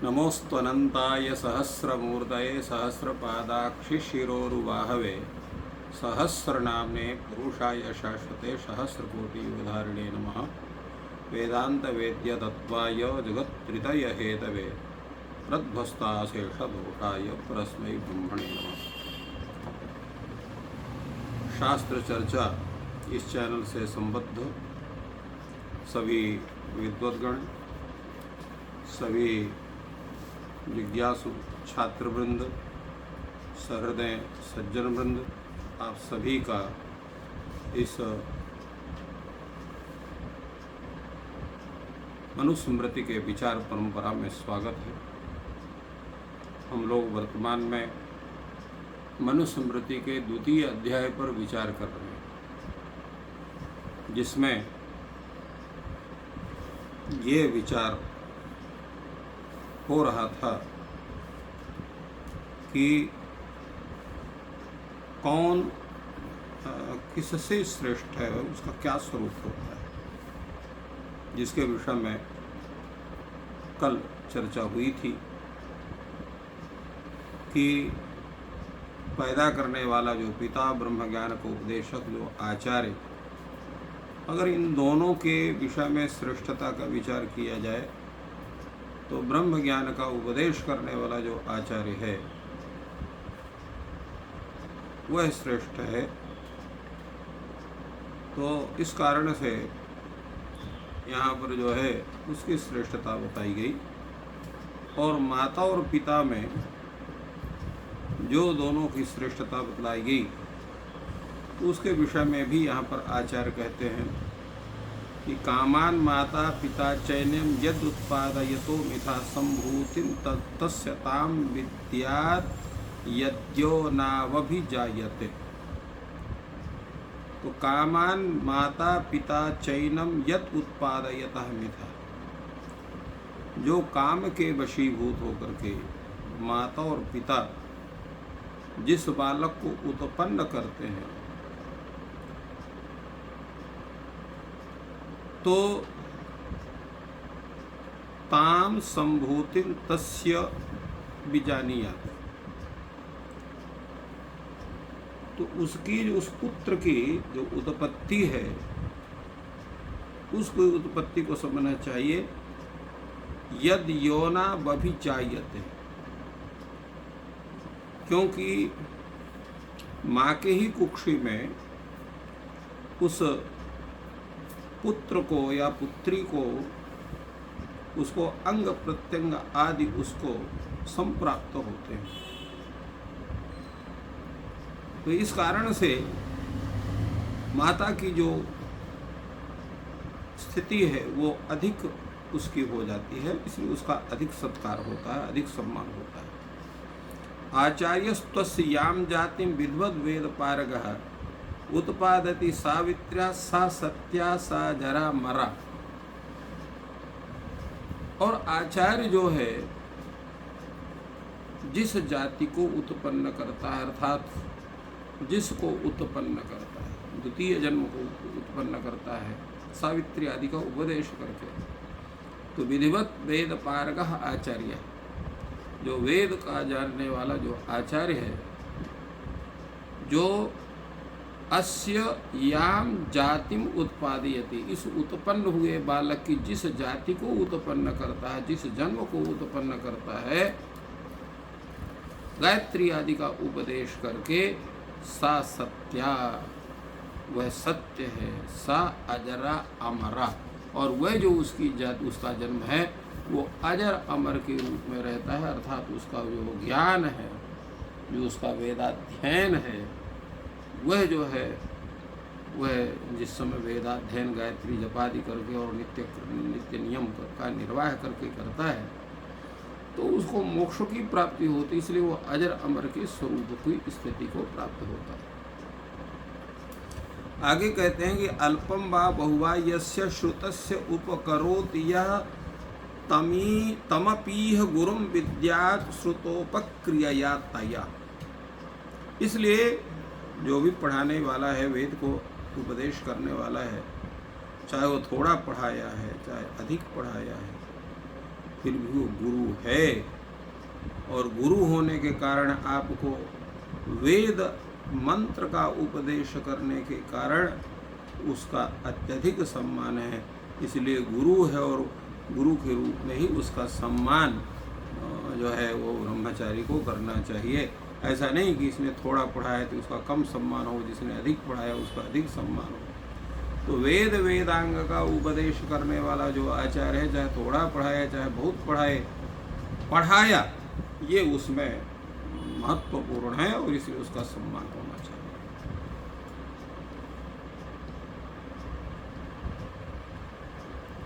नमोऽस्त्वनन्ताय सहस्रमूर्तये सहस्रपादाक्षिशिरोरुबाहवे सहस्रनाम्ने पुरुषाय शाश्वते सहस्रकोटियुगधारिणे नमः। वेदान्तवेद्यतत्त्वाय जगत्त्रितयहेतवे प्रध्वस्ताशेषदोषाय परस्मै ब्रह्मणे नमः। शास्त्र चर्चा इस चैनल से संबद्ध सभी विद्वद्गण, सभी जिज्ञासु छात्रवृंद, सहृदय सज्जन वृंद, आप सभी का इस मनुस्मृति के विचार परंपरा में स्वागत है। हम लोग वर्तमान में मनुस्मृति के द्वितीय अध्याय पर विचार कर रहे हैं, जिसमें ये विचार हो रहा था कि कौन किससे श्रेष्ठ है, उसका क्या स्वरूप होता है, जिसके विषय में कल चर्चा हुई थी कि पैदा करने वाला जो पिता, ब्रह्म ज्ञान को उपदेशक जो आचार्य, अगर इन दोनों के विषय में श्रेष्ठता का विचार किया जाए तो ब्रह्म ज्ञान का उपदेश करने वाला जो आचार्य है वह श्रेष्ठ है। तो इस कारण से यहाँ पर जो है उसकी श्रेष्ठता बताई गई, और माता और पिता में जो दोनों की श्रेष्ठता बतलाई गई उसके विषय में भी यहाँ पर आचार्य कहते हैं कि कामान माता पिता चैन्यम यद उत्पादयतो मिथा संभूतिं तस्य ताम विद्यात् यद्यो नावभिजायते। तो कामान माता पिता चैनम यद उत्पादयतः मिथा, जो काम के वशीभूत होकर के माता और पिता जिस बालक को उत्पन्न करते हैं, तो ताम संभूतिं तस्य बीजानीयात्, तो उसकी जो उस पुत्र की जो उत्पत्ति है उसको उत्पत्ति को समझना चाहिए यद योना वभिचायते, क्योंकि माँ के ही कुक्षी में उस पुत्र को या पुत्री को, उसको अंग प्रत्यंग आदि उसको संप्राप्त होते हैं। तो इस कारण से माता की जो स्थिति है वो अधिक उसकी हो जाती है, इसलिए उसका अधिक सत्कार होता है, अधिक सम्मान होता है। आचार्यस्त्वस्य याम जातिं विद्वद् वेद पारगः उत्पादति सावित्र्या सा सत्या सा जरा मरा। और आचार्य जो है जिस जाति को उत्पन्न करता है, अर्थात जिसको उत्पन्न करता है, द्वितीय जन्म को उत्पन्न करता है सावित्री आदि का उपदेश करके, तो विधिवत वेद पारगः आचार्य, जो वेद का जानने वाला जो आचार्य है, जो अस्य याम जातिम उत्पादयति, इस उत्पन्न हुए बालक की जिस जाति को उत्पन्न करता है, जिस जन्म को उत्पन्न करता है, गायत्री आदि का उपदेश करके, सा सत्या, वह सत्य है, सा अजरा अमरा, और वह जो उसकी जाति, उसका जन्म है वो अजर अमर के रूप में रहता है, अर्थात उसका जो ज्ञान है, जो उसका वेदाध्ययन है, वह जो है वह जिस समय वेदाध्ययन गायत्री जपादि करके और नित्य नियम का निर्वाह करके करता है, तो उसको मोक्ष की प्राप्ति होती, इसलिए वो अजर अमर के स्वरूप की स्थिति को प्राप्त होता है। आगे कहते हैं कि अल्पम वा बहुवा यस्य श्रुतस्य उपकरोति यः तमपीह गुरुम विद्यात् श्रुतोपक्रियया तया। इसलिए जो भी पढ़ाने वाला है, वेद को उपदेश करने वाला है, चाहे वो थोड़ा पढ़ाया है चाहे अधिक पढ़ाया है, फिर भी वो गुरु है, और गुरु होने के कारण आपको वेद मंत्र का उपदेश करने के कारण उसका अत्यधिक सम्मान है। इसलिए गुरु है और गुरु के रूप में ही उसका सम्मान जो है वो ब्रह्मचारी को करना चाहिए। ऐसा नहीं कि इसने थोड़ा पढ़ा है तो उसका कम सम्मान हो, जिसने अधिक पढ़ा है उसका अधिक सम्मान हो। तो वेद वेदांग का उपदेश करने वाला जो आचार्य है, चाहे थोड़ा पढ़ाया चाहे बहुत पढ़ाया, ये उसमें महत्वपूर्ण है और इसलिए उसका सम्मान होना चाहिए।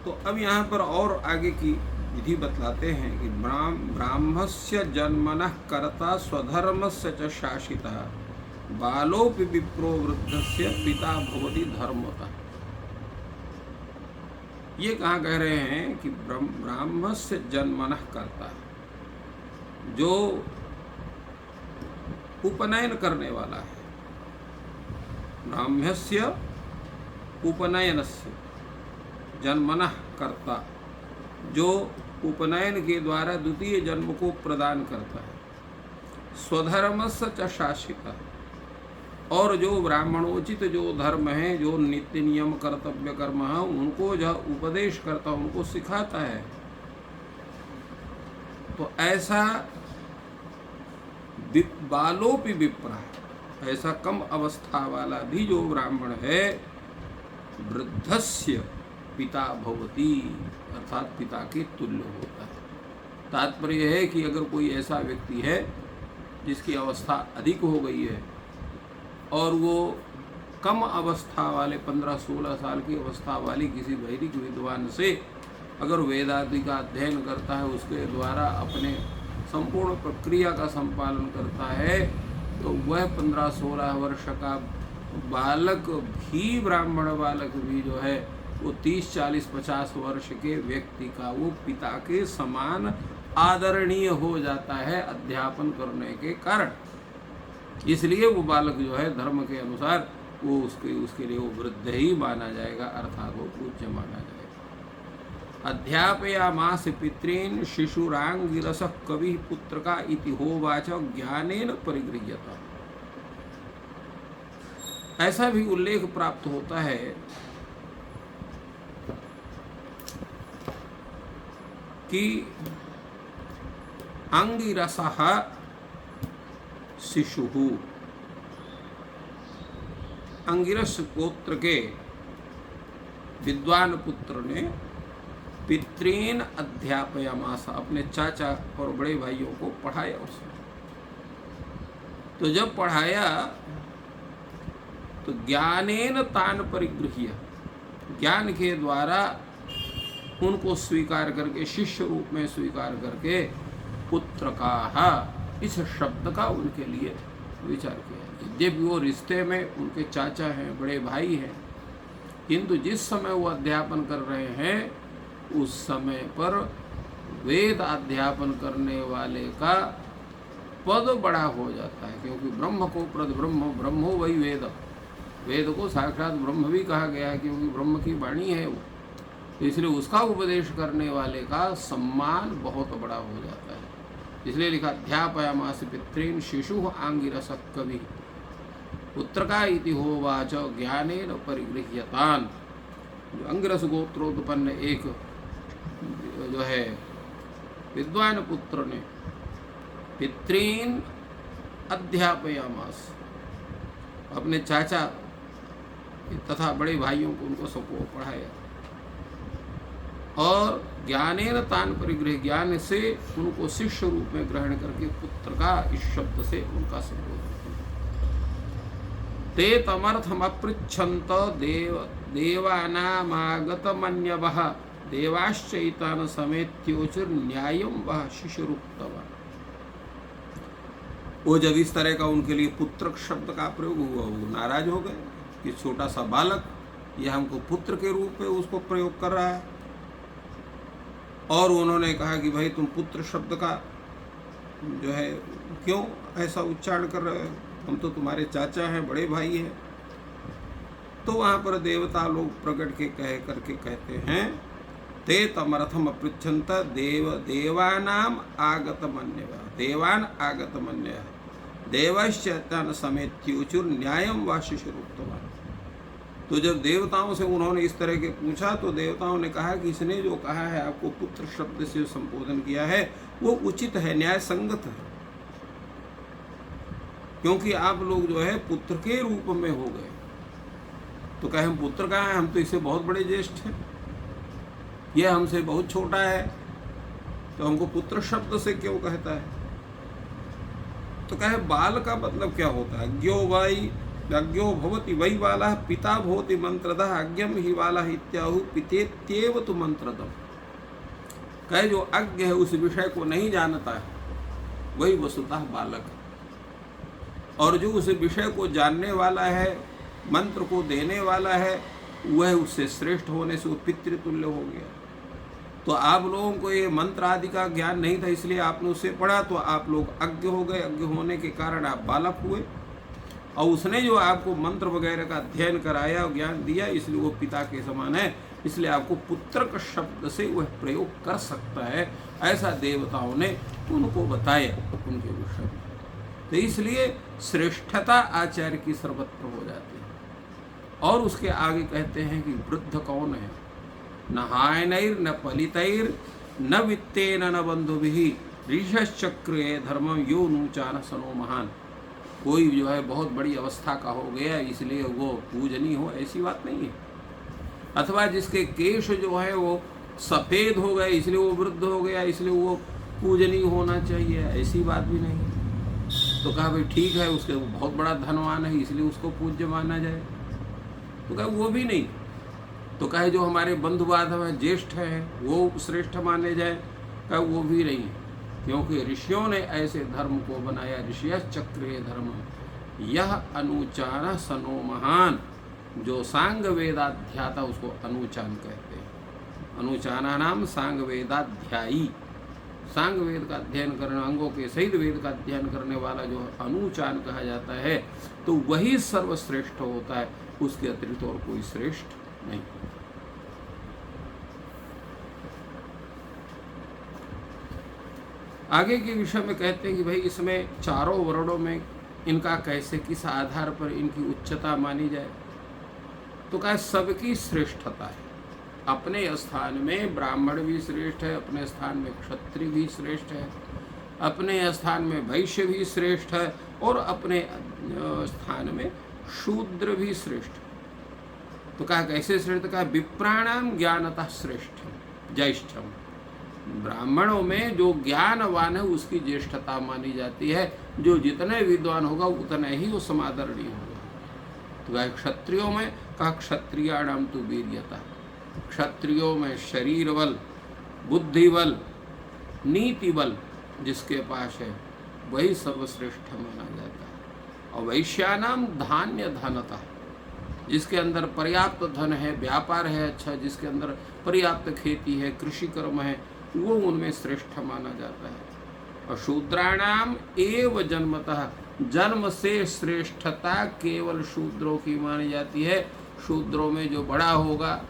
तो अब यहाँ पर और आगे की विधि बतलाते हैं कि ब्राह्मस्य जन्मनः कर्ता स्वधर्मस्य च शासितः बालोपि विप्रो वृद्धस्य पिता भवति धर्मतः। ये कहाँ कह रहे हैं कि ब्राह्मस्य जन्मनः कर्ता, जो उपनयन करने वाला है, ब्राह्मस्य उपनयनस्य जन्मनः कर्ता, जो उपनयन के द्वारा द्वितीय जन्म को प्रदान करता है, स्वधर्मस्य च शासितः, और जो ब्राह्मणोचित जो धर्म है, जो नित्य नियम कर्तव्य कर्म है, उनको जो उपदेश करता है, उनको सिखाता है। तो ऐसा बालोपि विप्रा, ऐसा कम अवस्था वाला भी जो ब्राह्मण है, वृद्धस्य पिता भवति, अर्थात पिता के तुल्य होता है। तात्पर्य है कि अगर कोई ऐसा व्यक्ति है जिसकी अवस्था अधिक हो गई है और वो कम अवस्था वाले 15-16 साल की अवस्था वाली किसी वैदिक विद्वान से अगर वेदादि का अध्ययन करता है, उसके द्वारा अपने संपूर्ण प्रक्रिया का संपालन करता है, तो वह 15-16 वर्ष का बालक भी, ब्राह्मण बालक भी जो है वो 30-40-50 वर्ष के व्यक्ति का वो पिता के समान आदरणीय हो जाता है अध्यापन करने के कारण। इसलिए वो बालक जो है धर्म के अनुसार वो उसके लिए वो वृद्ध ही माना जाएगा, अर्थात वो पूज्य माना जाएगा। अध्यापयामास पितॄन् शिशुरांगिरसः कविः पुत्रका इति होवाच ज्ञानेन परिगृह्यता। ऐसा भी उल्लेख प्राप्त होता है कि अंगिरसः शिशुः, अंगिरस गोत्र के विद्वान पुत्र ने पितॄन् अध्यापयामास, अपने चाचा और बड़े भाइयों को पढ़ाया उसने। तो जब पढ़ाया तो ज्ञानेन तान परिगृह्य, ज्ञान के द्वारा उनको स्वीकार करके, शिष्य रूप में स्वीकार करके, पुत्र का, इस शब्द का उनके लिए विचार किया। यद्यपि वो रिश्ते में उनके चाचा हैं, बड़े भाई हैं, किंतु जिस समय वो अध्यापन कर रहे हैं उस समय पर वेद अध्यापन करने वाले का पद बड़ा हो जाता है, क्योंकि ब्रह्म को प्रद ब्रह्म, ब्रह्मो वही वेद, वेद को साक्षात ब्रह्म भी कहा गया है, क्योंकि ब्रह्म की वाणी है वो। तो इसलिए उसका उपदेश करने वाले का सम्मान बहुत बड़ा हो जाता है। इसलिए लिखा अध्यापयामास पितॄन् शिशुः आंगिरसः कविः पुत्रका इति होवाच ज्ञानेन परिगृह्यतान्। जो अंगिरस गोत्रोत्पन्न एक जो है विद्वान पुत्र ने पितॄन् अध्यापयामास, अपने चाचा तथा बड़े भाइयों को, उनको सबको पढ़ाया, और ज्ञानेन तान परिगृह, ज्ञान से उनको शिष्य रूप में ग्रहण करके पुत्र का, इस शब्द से उनका संबोधन किया। ते तमर्थमपृच्छन्त देवानामागतमन्यवः देवाश्चैतान समेत्योचिर न्यायं वह शिशुरुक्तवान्। वो जब इस तरह का उनके लिए पुत्र शब्द का प्रयोग हुआ, वो नाराज हो गए कि छोटा सा बालक ये हमको पुत्र के रूप में उसको प्रयोग कर रहा है। और उन्होंने कहा कि भाई तुम पुत्र शब्द का जो है क्यों ऐसा उच्चारण कर रहे हो, हम तो तुम्हारे चाचा हैं, बड़े भाई हैं। तो वहाँ पर देवता लोग प्रकट के कह करके कहते हैं ते तमर्थम अपृच्छन्त देवानाम आगतमन्यः देवान आगतमन्यः देवश्चैतन समेत्युचुर न्यायम वा शिशुरुक्तवान्। तो जब देवताओं से उन्होंने इस तरह के पूछा तो देवताओं ने कहा कि इसने जो कहा है, आपको पुत्र शब्द से संबोधन किया है, वो उचित है, न्याय संगत है, क्योंकि आप लोग जो है पुत्र के रूप में हो गए। तो कहे हम पुत्र कहाँ हैं, हम तो इससे बहुत बड़े ज्येष्ठ हैं, यह हमसे बहुत छोटा है, तो हमको पुत्र शब्द से क्यों कहता है। तो कहे बाल का मतलब क्या होता है, अज्ञो भवति वै बालः पिता भवति मंत्रदः अज्ञम ही बालः इत्याहु पितेत्येव तु मंत्रदम्। कहे जो अज्ञ है, उस विषय को नहीं जानता है, वही वस्तुतः बालक है, और जो उस विषय को जानने वाला है, मंत्र को देने वाला है, वह उससे श्रेष्ठ होने से वो पितृतुल्य हो गया। तो आप लोगों को ये मंत्र आदि का ज्ञान नहीं था, इसलिए आपने उससे पढ़ा, तो आप लोग अज्ञ हो गए, अज्ञ होने के कारण आप बालक हुए, और उसने जो आपको मंत्र वगैरह का अध्ययन कराया और ज्ञान दिया, इसलिए वो पिता के समान है, इसलिए आपको पुत्र का शब्द से वह प्रयोग कर सकता है। ऐसा देवताओं ने उनको बताया उनके विषय में। तो इसलिए श्रेष्ठता आचार्य की सर्वत्र हो जाती है। और उसके आगे कहते हैं कि वृद्ध कौन है, न हायनैर न पलितैर न वित्तेन न बंधुभिः ऋषश्चक्रे धर्मम यो नूचान सनो महान। कोई जो है बहुत बड़ी अवस्था का हो गया इसलिए वो पूजनीय हो, ऐसी बात नहीं है। अथवा जिसके केश जो है वो सफ़ेद हो गए इसलिए वो वृद्ध हो गया, इसलिए वो पूजनीय होना चाहिए, ऐसी बात भी नहीं। तो कहा भाई ठीक है, उसके वो बहुत बड़ा धनवान है इसलिए उसको पूज्य माना जाए, तो कहा वो भी नहीं। तो कहे जो हमारे बंधु बांधव हैं, ज्येष्ठ हैं, वो श्रेष्ठ माने जाए, कहा वो भी नहीं, क्योंकि ऋषियों ने ऐसे धर्म को बनाया। ऋषियश्चक्रे धर्म यह अनुचान सनो महान। जो सांग वेदाध्याता उसको अनुचान कहते हैं। अनुचाना नाम सांग वेदाध्यायी, सांग वेद का अध्ययन करने, अंगों के सहित वेद का अध्ययन करने वाला जो अनुचान कहा जाता है, तो वही सर्वश्रेष्ठ होता है, उसके अतिरिक्त और कोई श्रेष्ठ नहीं। आगे के विषय में कहते हैं कि भाई इसमें चारों वर्णों में इनका कैसे, किस आधार पर इनकी उच्चता मानी जाए। तो कहा सबकी श्रेष्ठता है। अपने स्थान में ब्राह्मण भी श्रेष्ठ है, अपने स्थान में क्षत्रिय भी श्रेष्ठ है, अपने स्थान में वैश्य भी श्रेष्ठ है, और अपने स्थान में शूद्र भी श्रेष्ठ है। तो कहा कैसे श्रेष्ठ, कहा विप्राणाम ज्ञानतः श्रेष्ठम ज्येष्ठम। ब्राह्मणों में जो ज्ञानवान है उसकी ज्येष्ठता मानी जाती है, जो जितने विद्वान होगा उतना ही वो समादरणीय होगा। तो कहा क्षत्रियों में, कहा क्षत्रियाणाम तु वीर्यता। क्षत्रियों में शरीर बल, बुद्धि बल, नीति बल जिसके पास है वही सर्वश्रेष्ठ माना जाता है। और वैश्यानाम धान्य धनता, जिसके अंदर पर्याप्त धन है, व्यापार है अच्छा, जिसके अंदर पर्याप्त खेती है, कृषि कर्म है, वो उनमें श्रेष्ठ माना जाता है। और शूद्राणाम एव जन्मतः, जन्म से श्रेष्ठता केवल शूद्रों की मानी जाती है। शूद्रों में जो बड़ा होगा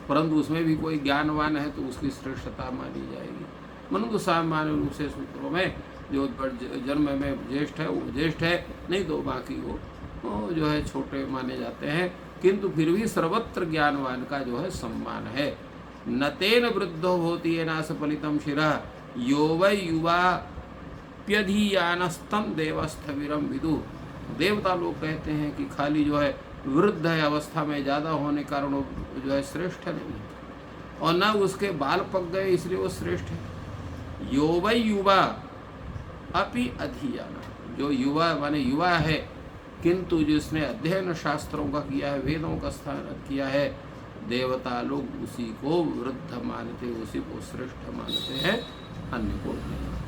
परंतु उसमें भी कोई ज्ञानवान है तो उसकी श्रेष्ठता मानी जाएगी। मनुष्य सामान्य रूप से शूद्रों में जो जन्म में ज्येष्ठ है वो ज्येष्ठ है, नहीं तो बाकी वो जो है छोटे माने जाते हैं, किंतु फिर भी सर्वत्र ज्ञानवान का जो है सम्मान है। न तेन वृद्धो होती है नासफलितम शिरः यो वै युवाप्यधियानस्तम देवस्थविरम विदु। देवता लोग कहते हैं कि खाली जो है वृद्ध है, अवस्था में ज़्यादा होने के कारण वो जो है श्रेष्ठ नहीं है, और न उसके बाल पक गए इसलिए वो श्रेष्ठ है। यो वै युवा अपि अधियाना, जो युवा माने युवा है किंतु जिसने अध्ययन शास्त्रों का किया है, वेदों का स्थान किया है, देवता लोग उसी को वृद्ध मानते, उसी को श्रेष्ठ मानते हैं, अन्य को नहीं।